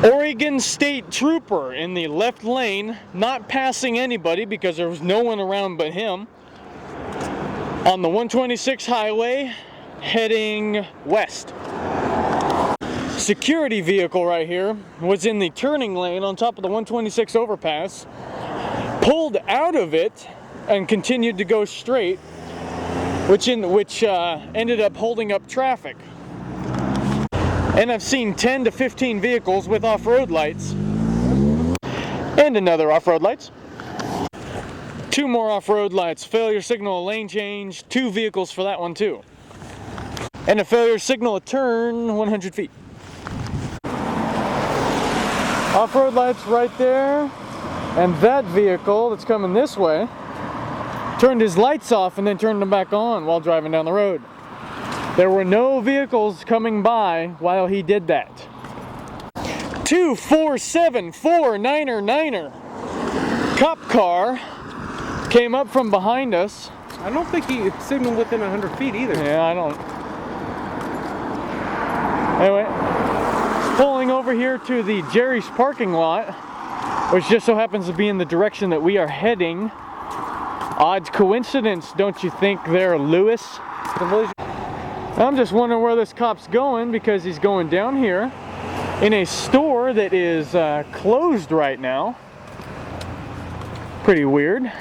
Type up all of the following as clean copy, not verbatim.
Oregon State Trooper in the left lane, not passing anybody because there was no one around but him, on the 126 highway heading west. Security vehicle right here was in the turning lane on top of the 126 overpass, pulled out of it and continued to go straight, which ended up holding up traffic. And I've seen 10 to 15 vehicles with off-road lights. And another off-road lights. 2 more off-road lights. Failure signal, lane change. 2 vehicles for that one too. And a failure signal, a turn 100 feet. Off-road lights right there. And that vehicle that's coming this way turned his lights off and then turned them back on while driving down the road. There were no vehicles coming by while he did that. 24749er cop car came up from behind us. I don't think he signaled within 100 feet either. Yeah, I don't. Anyway, pulling over here to the Jerry's parking lot, which just so happens to be in the direction that we are heading. Odd coincidence, don't you think there, Lewis? I'm just wondering where this cop's going, because he's going down here in a store that is closed right now. Pretty weird.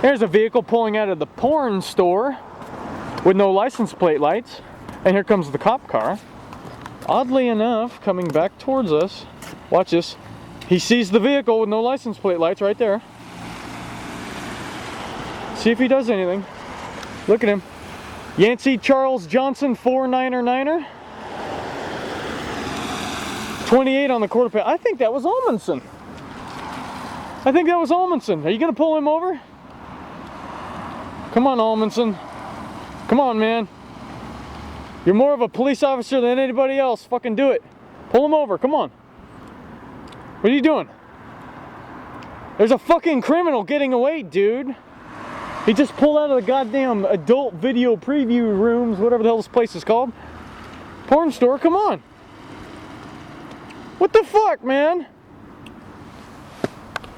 There's a vehicle pulling out of the porn store with no license plate lights. And here comes the cop car. Oddly enough, coming back towards us. Watch this. He sees the vehicle with no license plate lights right there. See if he does anything. Look at him. Yancey Charles Johnson 49er. 28 on the quarter panel. I think that was Almondson. Are you going to pull him over? Come on, Almondson. Come on, man. You're more of a police officer than anybody else. Fucking do it. Pull him over. Come on. What are you doing? There's a fucking criminal getting away, dude. He just pulled out of the goddamn adult video preview rooms, whatever the hell this place is called. Porn store, come on. What the fuck, man?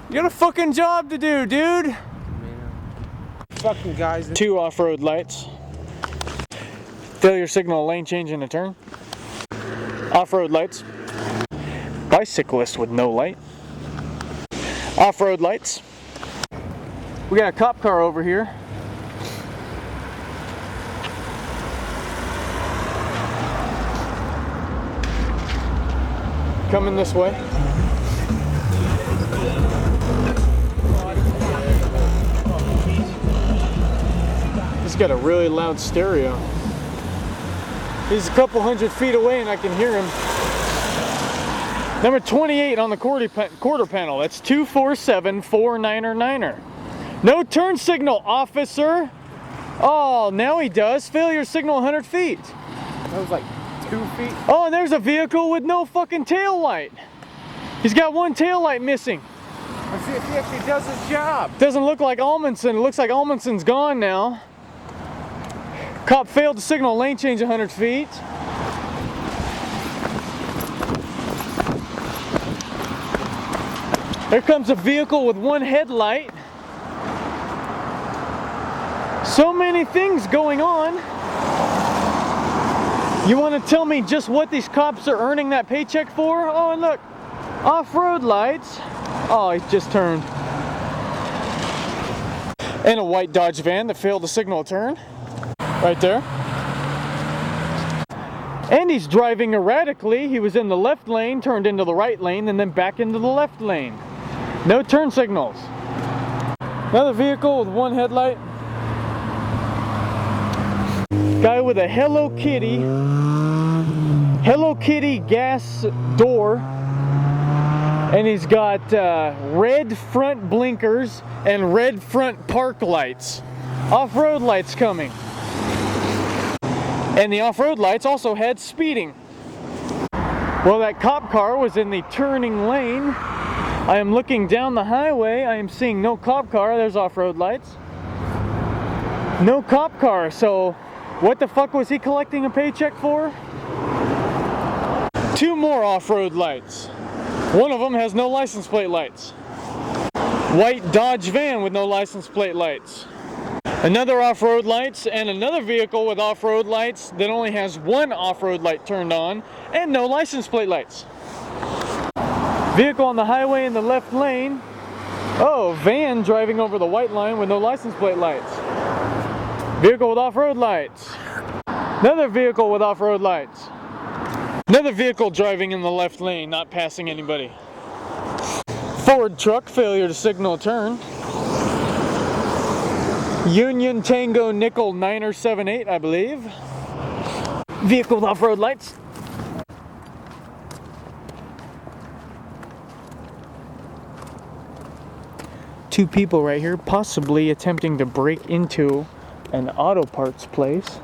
You got a fucking job to do, dude. Fucking guys. 2 off-road lights. Failure signal, lane change and a turn. Off-road lights. Bicyclist with no light. Off-road lights. We got a cop car over here. Coming this way. He's got a really loud stereo. He's a couple hundred feet away and I can hear him. Number 28 on the quarter panel. That's 24749er. No turn signal, officer. Oh, now he does. Failure signal 100 feet. That was like 2 feet. Oh, and there's a vehicle with no fucking tail light. He's got one tail light missing. Let's see if he actually does his job. Doesn't look like Almondson. It looks like Almondson's gone now. Cop failed to signal lane change 100 feet. There comes a vehicle with one headlight. So many things going on. You want to tell me just what these cops are earning that paycheck for? Oh, and look, off-road lights. Oh, he just turned. And a white Dodge van that failed to signal a turn. Right there. And he's driving erratically. He was in the left lane, turned into the right lane, and then back into the left lane. No turn signals. Another vehicle with one headlight. Guy with a Hello Kitty gas door. And he's got red front blinkers and red front park lights. Off-road lights coming. And the off-road lights also had speeding. Well, that cop car was in the turning lane. I am looking down the highway. I am seeing no cop car. There's off-road lights. No cop car. So what the fuck was he collecting a paycheck for? Two more off-road lights. One of them has no license plate lights. White Dodge van with no license plate lights. Another off-road lights, and another vehicle with off-road lights that only has one off-road light turned on and no license plate lights. Vehicle on the highway in the left lane. Oh, van driving over the white line with no license plate lights. Vehicle with off-road lights. Another vehicle with off-road lights. Another vehicle driving in the left lane, not passing anybody. Ford truck, failure to signal turn. Union Tango Nickel 978, I believe. Vehicle with off-road lights. Two people right here, possibly attempting to break into an auto parts place.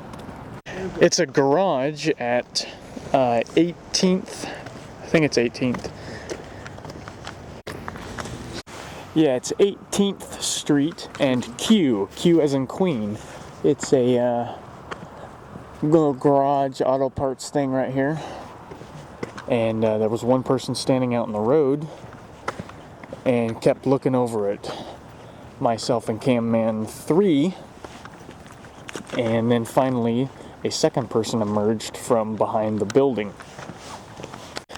It's a garage at 18th. I think it's 18th. Yeah, it's 18th Street and Q as in Queen. It's a little garage auto parts thing right here. And there was one person standing out in the road and kept looking over at myself and Cam Man 3. And then finally, a second person emerged from behind the building.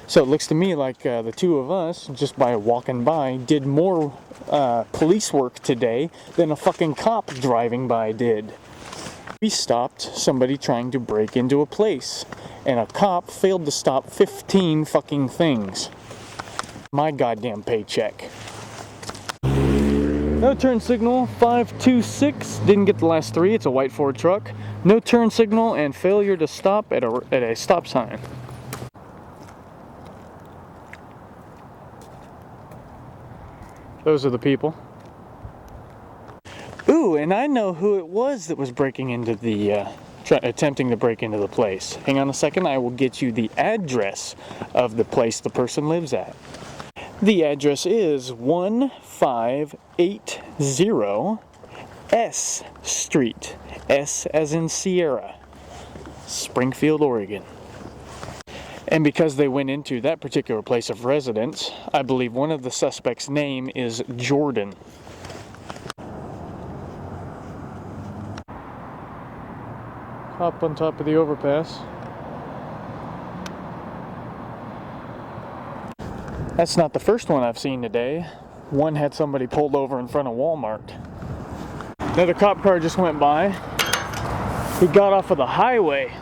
So it looks to me like the two of us, just by walking by, did more police work today than a fucking cop driving by did. We stopped somebody trying to break into a place, and a cop failed to stop 15 fucking things. My goddamn paycheck. No turn signal, 526, didn't get the last three, it's a white Ford truck. No turn signal and failure to stop at a stop sign. Those are the people. Ooh, and I know who it was that was breaking into the, attempting to break into the place. Hang on a second, I will get you the address of the place the person lives at. The address is 1580 S Street, S as in Sierra, Springfield, Oregon. And because they went into that particular place of residence, I believe one of the suspects' name is Jordan. Hop on top of the overpass. That's not the first one I've seen today. One had somebody pulled over in front of Walmart. Another cop car just went by. He got off of the highway